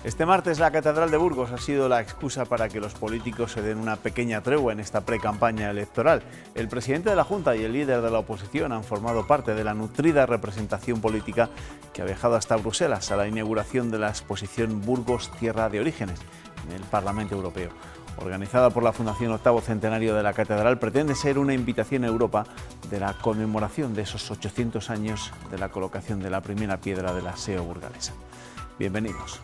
Este martes la Catedral de Burgos ha sido la excusa para que los políticos se den una pequeña tregua en esta pre-campaña electoral. El presidente de la Junta y el líder de la oposición han formado parte de la nutrida representación política que ha viajado hasta Bruselas a la inauguración de la exposición Burgos, Tierra de Orígenes, en el Parlamento Europeo. Organizada por la Fundación Octavo Centenario de la Catedral, pretende ser una invitación a Europa de la conmemoración de esos 800 años de la colocación de la primera piedra de la SEO burgalesa. Bienvenidos.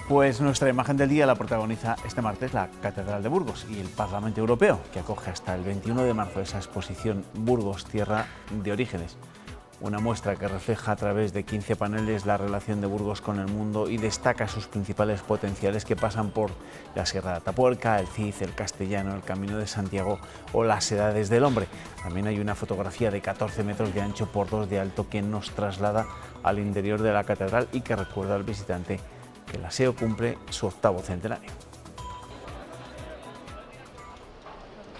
Pues nuestra imagen del día la protagoniza este martes la Catedral de Burgos y el Parlamento Europeo, que acoge hasta el 21 de marzo esa exposición Burgos, Tierra de Orígenes. Una muestra que refleja a través de 15 paneles la relación de Burgos con el mundo y destaca sus principales potenciales que pasan por la Sierra de Atapuerca, el Cid, el Castellano, el Camino de Santiago o las Edades del Hombre. También hay una fotografía de 14 metros de ancho por 2 de alto que nos traslada al interior de la catedral y que recuerda al visitante que la SEO cumple su 8º centenario.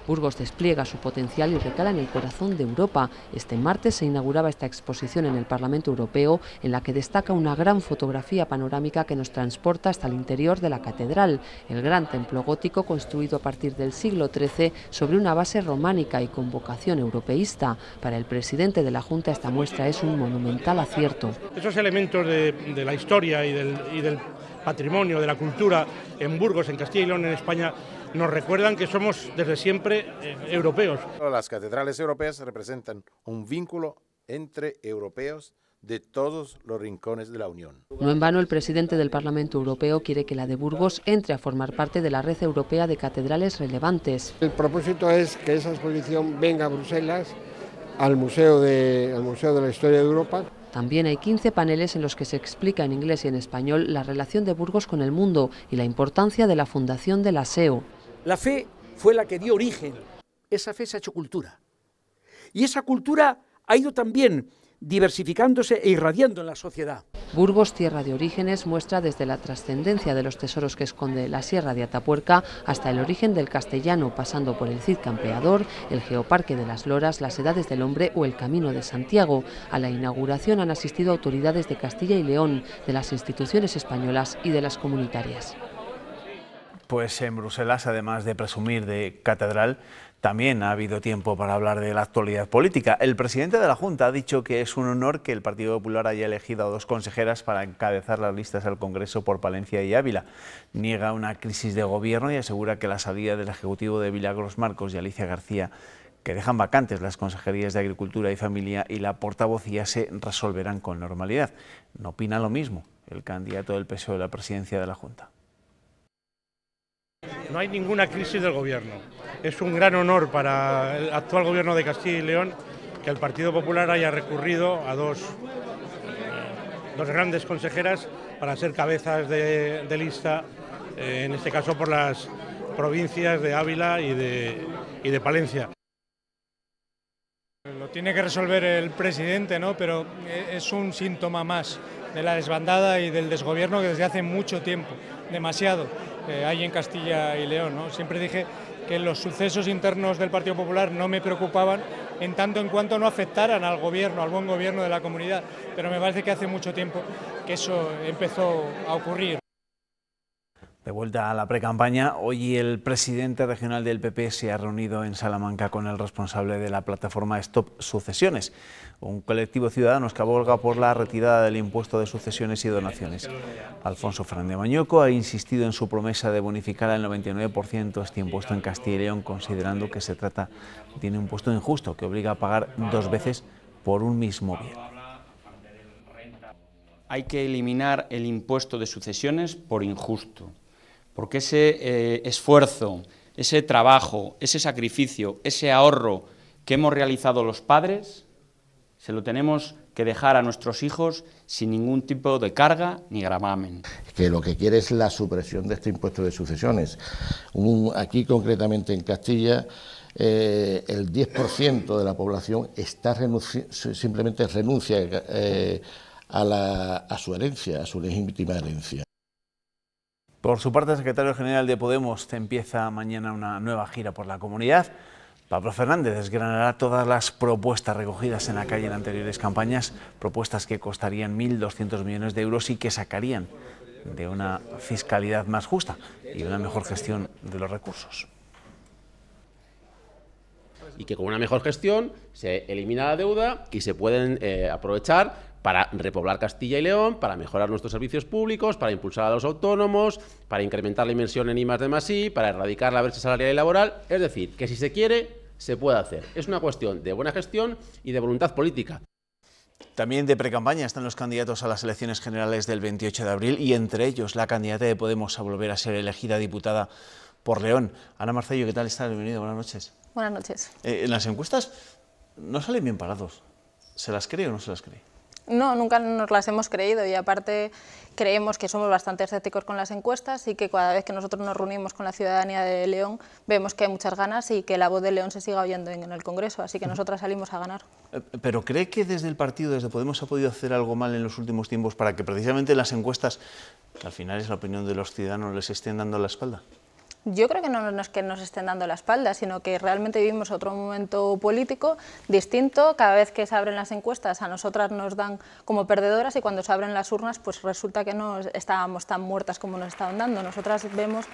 Burgos despliega su potencial y recala en el corazón de Europa. Este martes se inauguraba esta exposición en el Parlamento Europeo, en la que destaca una gran fotografía panorámica que nos transporta hasta el interior de la catedral, el gran templo gótico construido a partir del siglo XIII sobre una base románica y con vocación europeísta. Para el presidente de la Junta esta muestra es un monumental acierto. Esos elementos de la historia y del patrimonio, de la cultura en Burgos, en Castilla y León, en España, nos recuerdan que somos desde siempre europeos. Las catedrales europeas representan un vínculo entre europeos de todos los rincones de la Unión. No en vano el presidente del Parlamento Europeo quiere que la de Burgos entre a formar parte de la red europea de catedrales relevantes. El propósito es que esa exposición venga a Bruselas, al Museo de la Historia de Europa. También hay 15 paneles en los que se explica en inglés y en español la relación de Burgos con el mundo y la importancia de la fundación de la SEO. La fe fue la que dio origen. Esa fe se ha hecho cultura. Y esa cultura ha ido también diversificándose e irradiando en la sociedad. Burgos, Tierra de Orígenes, muestra desde la trascendencia de los tesoros que esconde la Sierra de Atapuerca hasta el origen del Castellano, pasando por el Cid Campeador, el Geoparque de las Loras, las Edades del Hombre o el Camino de Santiago. A la inauguración han asistido autoridades de Castilla y León, de las instituciones españolas y de las comunitarias. Pues en Bruselas, además de presumir de catedral, también ha habido tiempo para hablar de la actualidad política. El presidente de la Junta ha dicho que es un honor que el Partido Popular haya elegido a 2 consejeras para encabezar las listas al Congreso por Palencia y Ávila. Niega una crisis de gobierno y asegura que la salida del Ejecutivo de Milagros Marcos y Alicia García, que dejan vacantes las consejerías de Agricultura y Familia y la portavocía, se resolverán con normalidad. No opina lo mismo el candidato del PSOE a la presidencia de la Junta. No hay ninguna crisis del gobierno. Es un gran honor para el actual gobierno de Castilla y León que el Partido Popular haya recurrido a dos grandes consejeras para ser cabezas de lista, en este caso por las provincias de Ávila y de Palencia. Lo tiene que resolver el presidente, ¿no? Pero es un síntoma más de la desbandada y del desgobierno que desde hace mucho tiempo, demasiado, hay en Castilla y León, ¿no? Siempre dije que los sucesos internos del Partido Popular no me preocupaban en tanto en cuanto no afectaran al gobierno, al buen gobierno de la comunidad, pero me parece que hace mucho tiempo que eso empezó a ocurrir. De vuelta a la precampaña, hoy el presidente regional del PP se ha reunido en Salamanca con el responsable de la plataforma Stop Sucesiones, un colectivo de ciudadanos que aboga por la retirada del impuesto de sucesiones y donaciones. Alfonso Fernández Mañueco ha insistido en su promesa de bonificar al 99% este impuesto en Castilla y León, considerando que se trata de un impuesto injusto que obliga a pagar 2 veces por un mismo bien. Hay que eliminar el impuesto de sucesiones por injusto, porque ese esfuerzo, ese trabajo, ese sacrificio, ese ahorro que hemos realizado los padres, se lo tenemos que dejar a nuestros hijos sin ningún tipo de carga ni gravamen. Que lo que quiere es la supresión de este impuesto de sucesiones. Aquí concretamente en Castilla, el 10% de la población simplemente renuncia a su herencia, a su legítima herencia. Por su parte, el secretario general de Podemos empieza mañana una nueva gira por la comunidad. Pablo Fernández desgranará todas las propuestas recogidas en la calle en anteriores campañas, propuestas que costarían 1.200 millones de euros y que sacarían de una fiscalidad más justa y una mejor gestión de los recursos. Y que con una mejor gestión se elimina la deuda y se pueden aprovechar para repoblar Castilla y León, para mejorar nuestros servicios públicos, para impulsar a los autónomos, para incrementar la inversión en I+D+I, para erradicar la brecha salarial y laboral. Es decir, que si se quiere, se puede hacer. Es una cuestión de buena gestión y de voluntad política. También de precampaña están los candidatos a las elecciones generales del 28 de abril y entre ellos la candidata de Podemos a volver a ser elegida diputada por León. Ana Marcello, ¿qué tal estás? Bienvenida, buenas noches. Buenas noches. En las encuestas no salen bien parados. ¿Se las cree o no se las cree? No, nunca nos las hemos creído y aparte creemos que somos bastante escépticos con las encuestas y que cada vez que nosotros nos reunimos con la ciudadanía de León vemos que hay muchas ganas y que la voz de León se siga oyendo en el Congreso, así que nosotras salimos a ganar. ¿Pero cree que desde el partido, desde Podemos, ha podido hacer algo mal en los últimos tiempos para que precisamente las encuestas, que al final es la opinión de los ciudadanos, les estén dando la espalda? Yo creo que no es que nos estén dando la espalda, sino que realmente vivimos otro momento político distinto. Cada vez que se abren las encuestas a nosotras nos dan como perdedoras y cuando se abren las urnas pues resulta que no estábamos tan muertas como nos estaban dando. Nosotras vemos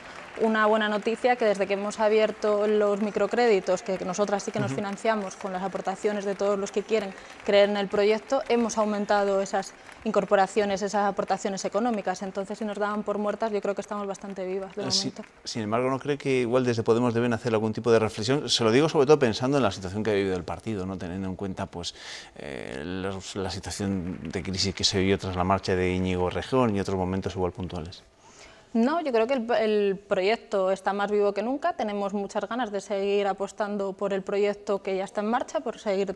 una buena noticia que desde que hemos abierto los microcréditos, que nosotras sí que nos financiamos con las aportaciones de todos los que quieren creer en el proyecto, hemos aumentado esas incorporaciones, esas aportaciones económicas. Entonces, si nos daban por muertas, yo creo que estamos bastante vivas de momento. Sin embargo, ¿no cree que igual desde Podemos deben hacer algún tipo de reflexión? Se lo digo sobre todo pensando en la situación que ha vivido el partido, ¿no? Teniendo en cuenta pues, la situación de crisis que se vivió tras la marcha de Íñigo Errejón y otros momentos igual puntuales. No, yo creo que el proyecto está más vivo que nunca, tenemos muchas ganas de seguir apostando por el proyecto que ya está en marcha, por seguir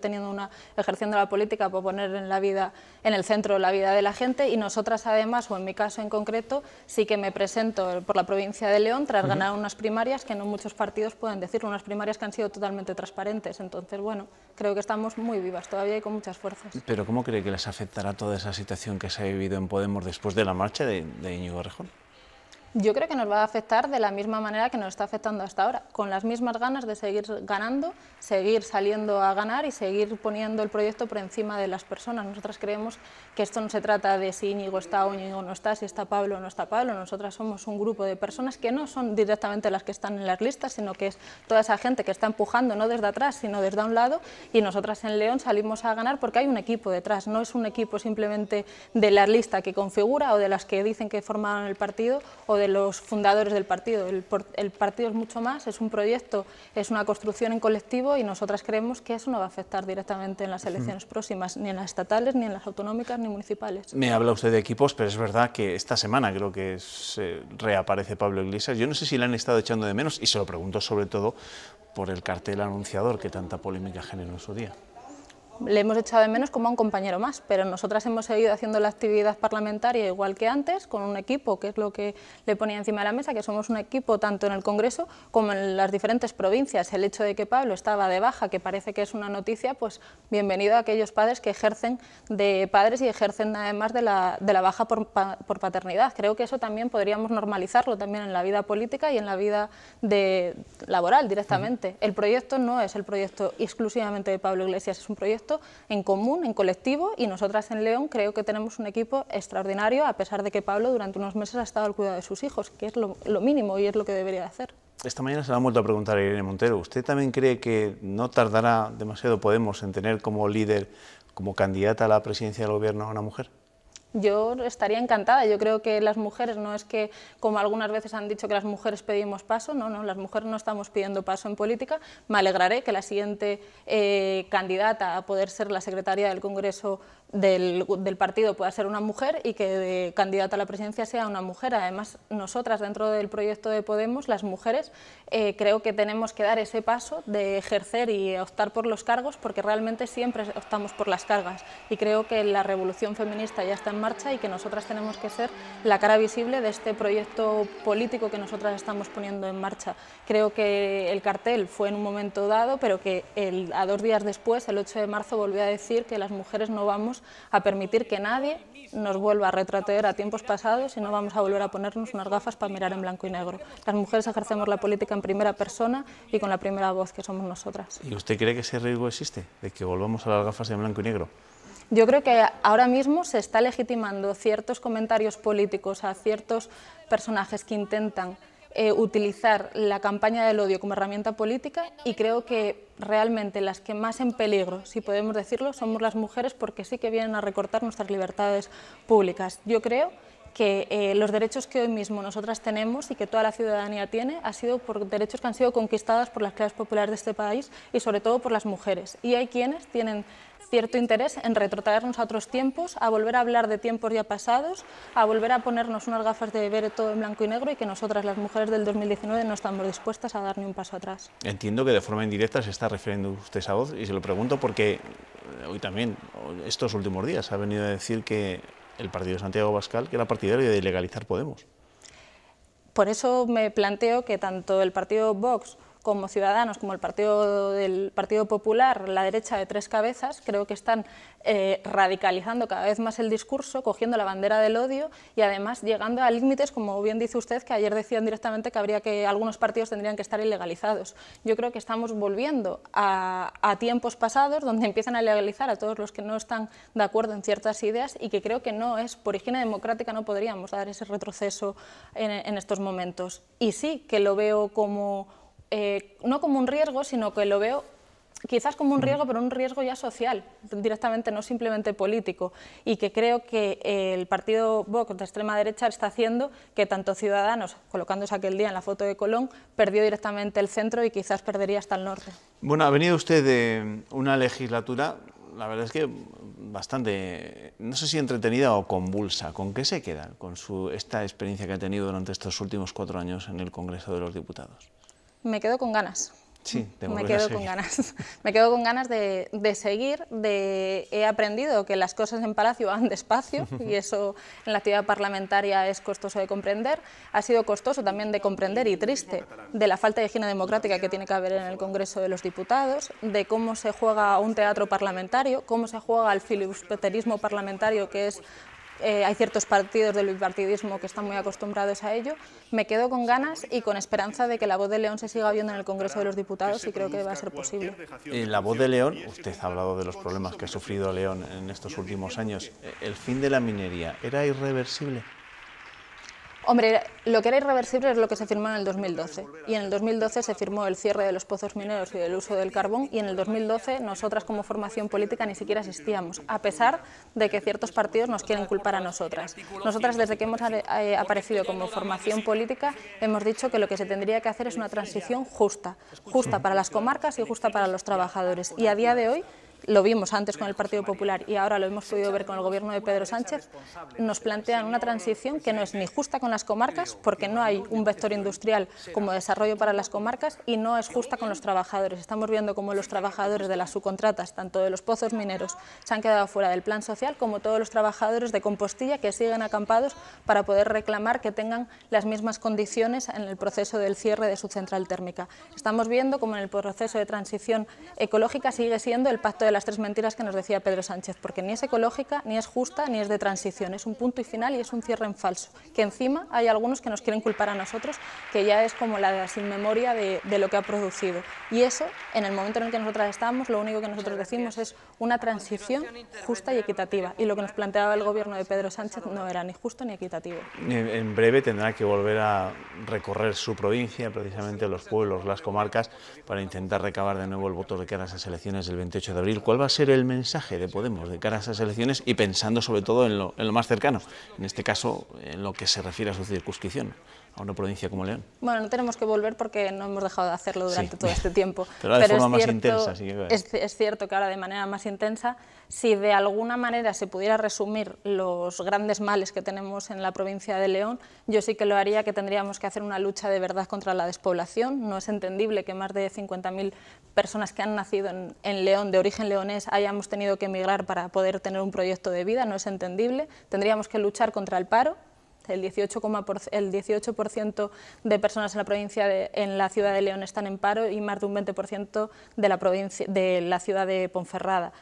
ejerciendo la política, por poner en el centro la vida de la gente y nosotras además, o en mi caso en concreto, sí que me presento por la provincia de León tras ganar unas primarias que no muchos partidos pueden decir, unas primarias que han sido totalmente transparentes, entonces bueno, creo que estamos muy vivas todavía y con muchas fuerzas. ¿Pero cómo cree que les afectará toda esa situación que se ha vivido en Podemos después de la marcha de Íñigo Errejón? Yo creo que nos va a afectar de la misma manera que nos está afectando hasta ahora, con las mismas ganas de seguir ganando, seguir saliendo a ganar y seguir poniendo el proyecto por encima de las personas. Nosotras creemos que esto no se trata de si Íñigo está o Íñigo no está, si está Pablo o no está Pablo. Nosotras somos un grupo de personas que no son directamente las que están en las listas, sino que es toda esa gente que está empujando no desde atrás, sino desde un lado, y nosotras en León salimos a ganar porque hay un equipo detrás, no es un equipo simplemente de la lista que configura o de las que dicen que formaron el partido o de los fundadores del partido. El partido es mucho más, es un proyecto, es una construcción en colectivo y nosotras creemos que eso no va a afectar directamente en las elecciones próximas, ni en las estatales, ni en las autonómicas, ni municipales. Me habla usted de equipos, pero es verdad que esta semana creo que reaparece Pablo Iglesias. Yo no sé si le han estado echando de menos y se lo pregunto sobre todo por el cartel anunciador que tanta polémica generó en su día. Le hemos echado de menos como a un compañero más, pero nosotras hemos seguido haciendo la actividad parlamentaria igual que antes, con un equipo, que es lo que le ponía encima de la mesa, que somos un equipo tanto en el Congreso como en las diferentes provincias. El hecho de que Pablo estaba de baja, que parece que es una noticia, pues bienvenido a aquellos padres que ejercen de padres y ejercen además de la baja por paternidad. Creo que eso también podríamos normalizarlo también en la vida política y en la vida laboral directamente. El proyecto no es el proyecto exclusivamente de Pablo Iglesias, es un proyecto en común, en colectivo, y nosotras en León creo que tenemos un equipo extraordinario, a pesar de que Pablo durante unos meses ha estado al cuidado de sus hijos, que es lo mínimo y es lo que debería hacer. Esta mañana se lo han vuelto a preguntar a Irene Montero. ¿Usted también cree que no tardará demasiado Podemos en tener como líder, como candidata a la presidencia del Gobierno a una mujer? Yo estaría encantada. Yo creo que las mujeres no es que, como algunas veces han dicho que las mujeres pedimos paso, no, las mujeres no estamos pidiendo paso en política. Me alegraré que la siguiente candidata a poder ser la secretaria del Congreso del partido pueda ser una mujer y que de candidata a la presidencia sea una mujer. Además, nosotras dentro del proyecto de Podemos, las mujeres, creo que tenemos que dar ese paso de ejercer y optar por los cargos, porque realmente siempre optamos por las cargas y creo que la revolución feminista ya está en marcha y que nosotras tenemos que ser la cara visible de este proyecto político que nosotras estamos poniendo en marcha. Creo que el cartel fue en un momento dado, pero que a 2 días después, el 8 de marzo, volvió a decir que las mujeres no vamos a permitir que nadie nos vuelva a retrotraer a tiempos pasados y no vamos a volver a ponernos unas gafas para mirar en blanco y negro. Las mujeres ejercemos la política en primera persona y con la primera voz, que somos nosotras. ¿Y usted cree que ese riesgo existe, de que volvamos a las gafas en blanco y negro? Yo creo que ahora mismo se está legitimando ciertos comentarios políticos a ciertos personajes que intentan utilizar la campaña del odio como herramienta política, y creo que realmente las que más en peligro, si podemos decirlo, somos las mujeres, porque sí que vienen a recortar nuestras libertades públicas. Yo creo que los derechos que hoy mismo nosotras tenemos y que toda la ciudadanía tiene ha sido por derechos que han sido conquistados por las clases populares de este país y sobre todo por las mujeres. Y hay quienes tienen cierto interés en retrotraernos a otros tiempos, a volver a hablar de tiempos ya pasados, a volver a ponernos unas gafas de ver todo en blanco y negro, y que nosotras, las mujeres del 2019, no estamos dispuestas a dar ni un paso atrás. Entiendo que de forma indirecta se está refiriendo usted a esa voz, y se lo pregunto porque hoy también, estos últimos días, ha venido a decir que el partido de Santiago Abascal, que era partidario de legalizar Podemos. Por eso me planteo que tanto el partido Vox como Ciudadanos, como el Partido Popular, la derecha de tres cabezas, creo que están radicalizando cada vez más el discurso, cogiendo la bandera del odio y además llegando a límites, como bien dice usted, que ayer decían directamente que algunos partidos tendrían que estar ilegalizados. Yo creo que estamos volviendo a tiempos pasados, donde empiezan a legalizar a todos los que no están de acuerdo en ciertas ideas, y que creo que no es, por higiene democrática, no podríamos dar ese retroceso en estos momentos. Y sí que lo veo como no como un riesgo, sino que lo veo quizás como un riesgo, pero un riesgo ya social, directamente, no simplemente político, y que creo que el partido Vox de extrema derecha está haciendo que tanto Ciudadanos, colocándose aquel día en la foto de Colón, perdió directamente el centro y quizás perdería hasta el norte. Bueno, ha venido usted de una legislatura, la verdad es que bastante, no sé si entretenida o convulsa. ¿Con qué se queda con esta experiencia que ha tenido durante estos últimos 4 años en el Congreso de los Diputados? Me quedo con ganas. Sí, me quedo con ganas. Me quedo con ganas de seguir. He aprendido que las cosas en Palacio van despacio, y eso en la actividad parlamentaria es costoso de comprender. Ha sido costoso también de comprender, y triste, de la falta de higiene democrática que tiene que haber en el Congreso de los Diputados, de cómo se juega un teatro parlamentario, cómo se juega el filibusterismo parlamentario, que es... hay ciertos partidos del bipartidismo que están muy acostumbrados a ello. Me quedo con ganas y con esperanza de que la voz de León se siga viendo en el Congreso de los Diputados, y creo que va a ser posible. La voz de León, usted ha hablado de los problemas que ha sufrido León en estos últimos años. ¿El fin de la minería era irreversible? Hombre, lo que era irreversible es lo que se firmó en el 2012, y en el 2012 se firmó el cierre de los pozos mineros y del uso del carbón, y en el 2012 nosotras como formación política ni siquiera existíamos, a pesar de que ciertos partidos nos quieren culpar a nosotras. Nosotras, desde que hemos aparecido como formación política, hemos dicho que lo que se tendría que hacer es una transición justa, justa para las comarcas y justa para los trabajadores, y a día de hoy, lo vimos antes con el Partido Popular y ahora lo hemos podido ver con el gobierno de Pedro Sánchez, nos plantean una transición que no es ni justa con las comarcas, porque no hay un vector industrial como desarrollo para las comarcas, y no es justa con los trabajadores. Estamos viendo cómo los trabajadores de las subcontratas, tanto de los pozos mineros, se han quedado fuera del plan social, como todos los trabajadores de Compostilla que siguen acampados para poder reclamar que tengan las mismas condiciones en el proceso del cierre de su central térmica. Estamos viendo cómo en el proceso de transición ecológica sigue siendo el pacto de las tres mentiras que nos decía Pedro Sánchez, porque ni es ecológica, ni es justa, ni es de transición, es un punto y final y es un cierre en falso, que encima hay algunos que nos quieren culpar a nosotros, que ya es como la sin memoria de lo que ha producido. Y eso, en el momento en el que nosotras estamos, lo único que nosotros decimos es una transición justa y equitativa, y lo que nos planteaba el gobierno de Pedro Sánchez no era ni justo ni equitativo. En breve tendrá que volver a recorrer su provincia, precisamente los pueblos, las comarcas, para intentar recabar de nuevo el voto de cara a esas elecciones del 28 de abril. ¿Cuál va a ser el mensaje de Podemos de cara a esas elecciones, y pensando sobre todo en lo más cercano, en este caso en lo que se refiere a su circunscripción, a una provincia como León? Bueno, no tenemos que volver porque no hemos dejado de hacerlo durante todo este tiempo. Pero de forma más intensa, sí que es cierto que ahora de manera más intensa. Si de alguna manera se pudiera resumir los grandes males que tenemos en la provincia de León, yo sí que lo haría, que tendríamos que hacer una lucha de verdad contra la despoblación. No es entendible que más de 50.000 personas que han nacido en León, de origen leonés, hayamos tenido que emigrar para poder tener un proyecto de vida, no es entendible. Tendríamos que luchar contra el paro. El 18% de personas en la provincia en la ciudad de León están en paro, y más de un 20% de la ciudad de Ponferrada.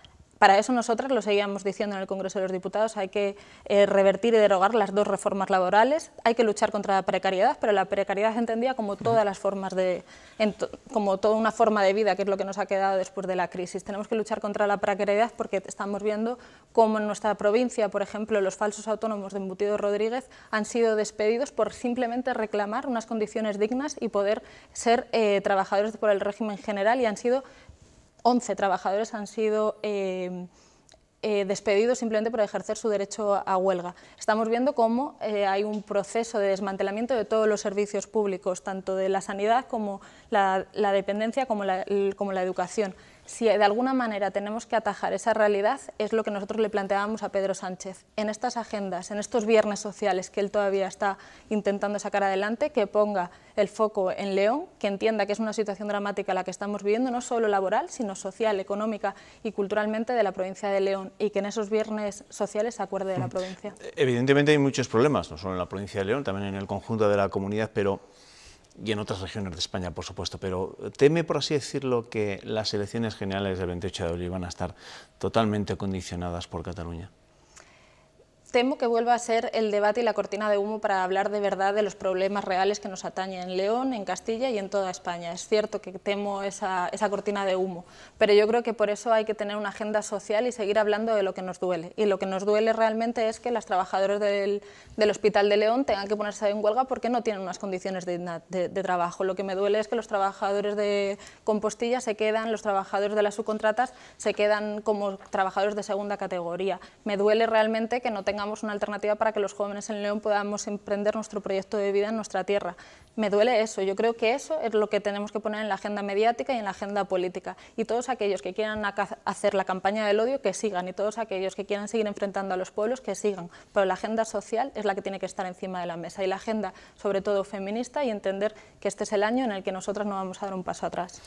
Para eso nosotras lo seguíamos diciendo en el Congreso de los Diputados, hay que revertir y derogar las 2 reformas laborales, hay que luchar contra la precariedad, pero la precariedad se entendía como todas las formas como toda una forma de vida, que es lo que nos ha quedado después de la crisis. Tenemos que luchar contra la precariedad porque estamos viendo cómo en nuestra provincia, por ejemplo, los falsos autónomos de Embutido Rodríguez han sido despedidos por simplemente reclamar unas condiciones dignas y poder ser trabajadores por el régimen general, y han sido 11 trabajadores han sido despedidos simplemente por ejercer su derecho a huelga. Estamos viendo cómo hay un proceso de desmantelamiento de todos los servicios públicos, tanto de la sanidad como la dependencia, como la educación. Si de alguna manera tenemos que atajar esa realidad, es lo que nosotros le planteábamos a Pedro Sánchez. En estas agendas, en estos viernes sociales que él todavía está intentando sacar adelante, que ponga el foco en León, que entienda que es una situación dramática la que estamos viviendo, no solo laboral, sino social, económica y culturalmente de la provincia de León, y que en esos viernes sociales se acuerde de la provincia. Evidentemente hay muchos problemas, no solo en la provincia de León, también en el conjunto de la comunidad, y en otras regiones de España, por supuesto, pero teme, por así decirlo, que las elecciones generales del 28 de abril van a estar totalmente condicionadas por Cataluña. Temo que vuelva a ser el debate y la cortina de humo para hablar de verdad de los problemas reales que nos atañen en León, en Castilla y en toda España. Es cierto que temo esa cortina de humo, pero yo creo que por eso hay que tener una agenda social y seguir hablando de lo que nos duele. Y lo que nos duele realmente es que las trabajadoras del Hospital de León tengan que ponerse en huelga porque no tienen unas condiciones dignas de trabajo. Lo que me duele es que los trabajadores de Compostilla los trabajadores de las subcontratas se quedan como trabajadores de segunda categoría. Me duele realmente que no tengamos una alternativa para que los jóvenes en León podamos emprender nuestro proyecto de vida en nuestra tierra. Me duele eso, yo creo que eso es lo que tenemos que poner en la agenda mediática y en la agenda política. Y todos aquellos que quieran hacer la campaña del odio, que sigan, y todos aquellos que quieran seguir enfrentando a los pueblos, que sigan. Pero la agenda social es la que tiene que estar encima de la mesa, y la agenda, sobre todo feminista, y entender que este es el año en el que nosotras no vamos a dar un paso atrás.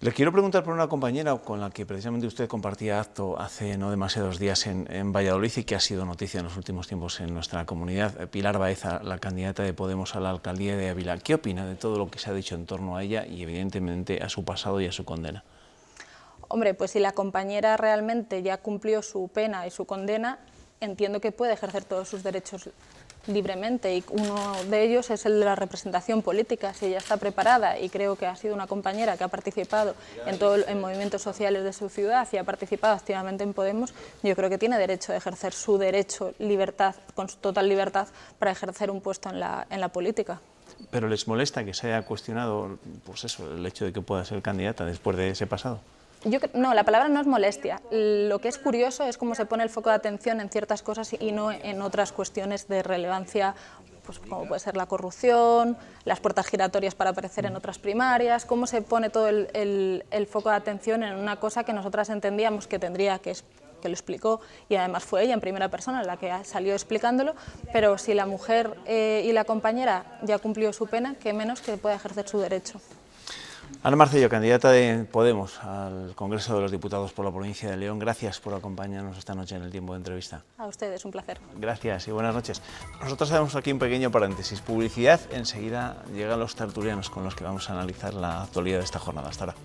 Le quiero preguntar por una compañera con la que precisamente usted compartía acto hace no demasiados días en Valladolid y que ha sido noticia en los últimos tiempos en nuestra comunidad, Pilar Baeza, la candidata de Podemos a la alcaldía de Ávila. ¿Qué opina de todo lo que se ha dicho en torno a ella y evidentemente a su pasado y a su condena? Hombre, pues si la compañera realmente ya cumplió su pena y su condena, entiendo que puede ejercer todos sus derechos libremente, y uno de ellos es el de la representación política. Si ella está preparada, y creo que ha sido una compañera que ha participado en movimientos sociales de su ciudad y ha participado activamente en Podemos, yo creo que tiene derecho a ejercer su derecho, libertad, con total libertad, para ejercer un puesto en la política. ¿Pero les molesta que se haya cuestionado, pues eso, el hecho de que pueda ser candidata después de ese pasado? No, la palabra no es molestia. Lo que es curioso es cómo se pone el foco de atención en ciertas cosas y no en otras cuestiones de relevancia, pues como puede ser la corrupción, las puertas giratorias para aparecer en otras primarias, cómo se pone todo el foco de atención en una cosa que nosotras entendíamos que tendría que lo explicó, y además fue ella en primera persona la que salió explicándolo, pero si la mujer y la compañera ya cumplió su pena, qué menos que pueda ejercer su derecho. Ana Marcello, candidata de Podemos al Congreso de los Diputados por la provincia de León, gracias por acompañarnos esta noche en el tiempo de entrevista. A ustedes, un placer. Gracias y buenas noches. Nosotros hacemos aquí un pequeño paréntesis, publicidad, enseguida llegan los tertulianos con los que vamos a analizar la actualidad de esta jornada. Hasta ahora.